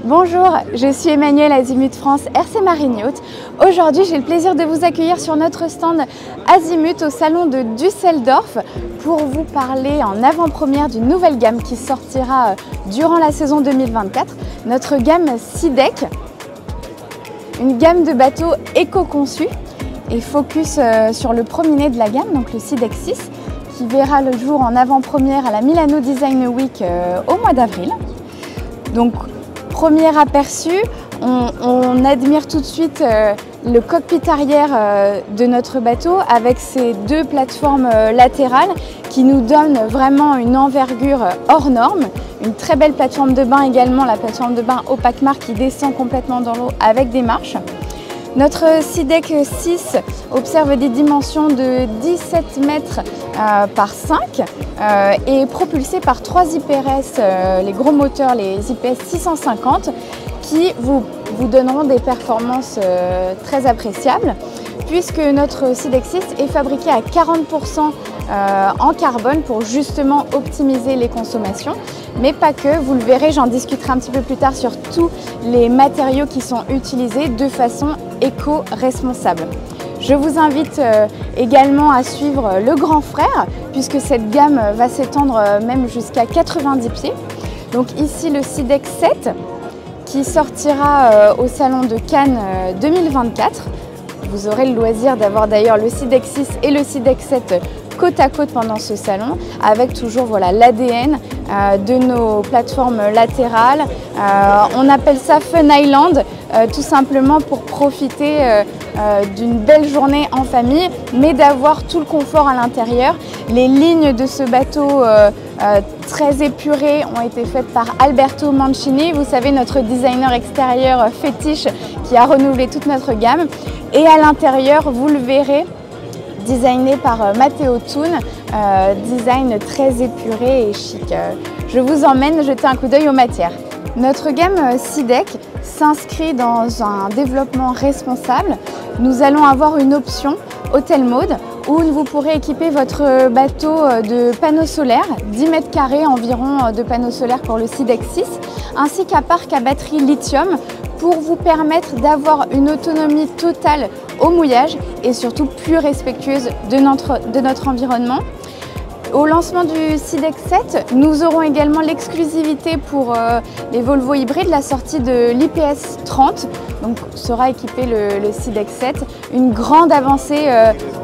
Bonjour, je suis Emmanuelle Azimut France RC Marine Yacht. Aujourd'hui, j'ai le plaisir de vous accueillir sur notre stand Azimut au salon de Düsseldorf pour vous parler en avant-première d'une nouvelle gamme qui sortira durant la saison 2024, notre gamme SeaDeck, une gamme de bateaux éco-conçus et focus sur le premier de la gamme, donc le SeaDeck 6, qui verra le jour en avant-première à la Milano Design Week au mois d'avril. Donc, premier aperçu, on admire tout de suite le cockpit arrière de notre bateau avec ses deux plateformes latérales qui nous donnent vraiment une envergure hors norme. Une très belle plateforme de bain également, la plateforme de bain Opakmar qui descend complètement dans l'eau avec des marches. Notre SeaDeck 6 observe des dimensions de 17 mètres par 5 et est propulsé par 3 IPRS, les gros moteurs, les IPS 650, qui vous donneront des performances très appréciables, puisque notre SeaDeck 6 est fabriqué à 40% en carbone pour justement optimiser les consommations. Mais pas que, vous le verrez, j'en discuterai un petit peu plus tard sur tous les matériaux qui sont utilisés de façon éco-responsable. Je vous invite également à suivre le grand frère, puisque cette gamme va s'étendre même jusqu'à 90 pieds. Donc ici le SeaDeck 7 qui sortira au salon de Cannes 2024. Vous aurez le loisir d'avoir d'ailleurs le SeaDeck 6 et le SeaDeck 7 côte à côte pendant ce salon, avec toujours l'ADN de nos plateformes latérales. On appelle ça Fun Island, tout simplement pour profiter d'une belle journée en famille, mais d'avoir tout le confort à l'intérieur. Les lignes de ce bateau très épurées ont été faites par Alberto Mancini, vous savez, notre designer extérieur fétiche qui a renouvelé toute notre gamme. Et à l'intérieur, vous le verrez, designé par Matteo Thun, design très épuré et chic. Je vous emmène jeter un coup d'œil aux matières. Notre gamme SeaDeck s'inscrit dans un développement responsable. Nous allons avoir une option Hotel Mode où vous pourrez équiper votre bateau de panneaux solaires, 10 mètres carrés environ de panneaux solaires pour le SeaDeck 6, ainsi qu'un parc à batterie lithium pour vous permettre d'avoir une autonomie totale au mouillage et surtout plus respectueuse de notre environnement. Au lancement du SeaDeck 7, nous aurons également l'exclusivité pour les Volvo hybrides, la sortie de l'IPS 30, donc sera équipé le SeaDeck 7. Une grande avancée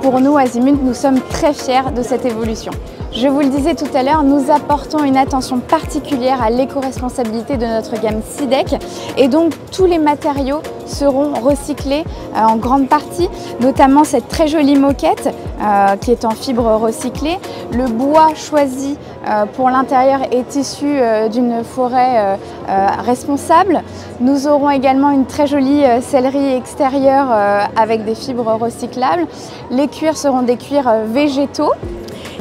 pour nous, Azimut, nous sommes très fiers de cette évolution. Je vous le disais tout à l'heure, nous apportons une attention particulière à l'éco-responsabilité de notre gamme SeaDeck et donc tous les matériaux seront recyclés en grande partie, notamment cette très jolie moquette qui est en fibre recyclée. Le bois choisi pour l'intérieur est issu d'une forêt responsable. Nous aurons également une très jolie sellerie extérieure avec des fibres recyclables. Les cuirs seront des cuirs végétaux.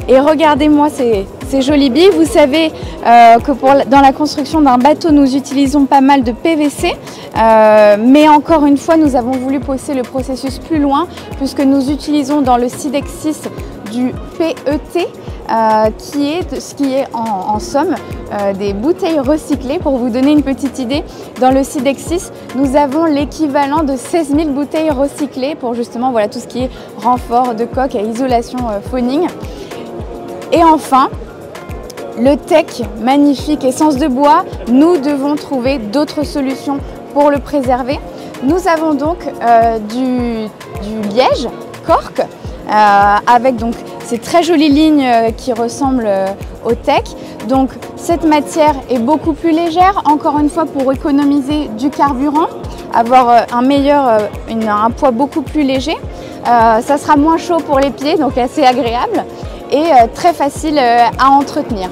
Et regardez-moi ces jolies billes. Vous savez que dans la construction d'un bateau, nous utilisons pas mal de PVC. Mais encore une fois, nous avons voulu pousser le processus plus loin puisque nous utilisons dans le SeaDeck 6 du PET qui est en somme des bouteilles recyclées. Pour vous donner une petite idée, dans le SeaDeck 6, nous avons l'équivalent de 16 000 bouteilles recyclées pour justement tout ce qui est renfort de coque et isolation phoning. Et enfin, le tech magnifique essence de bois, nous devons trouver d'autres solutions pour le préserver. Nous avons donc du liège cork avec donc ces très jolies lignes qui ressemblent au tech. Donc cette matière est beaucoup plus légère, encore une fois pour économiser du carburant, avoir un poids beaucoup plus léger. Ça sera moins chaud pour les pieds, donc assez agréable et très facile à entretenir.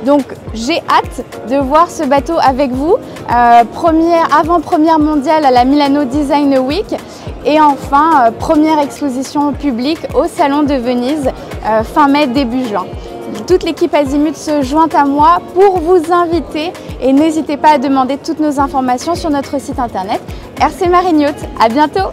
Donc j'ai hâte de voir ce bateau avec vous, avant-première mondiale à la Milano Design Week et enfin première exposition publique au Salon de Venise fin mai, début juin. Toute l'équipe Azimut se joint à moi pour vous inviter et n'hésitez pas à demander toutes nos informations sur notre site internet RC Marine Yacht. À bientôt!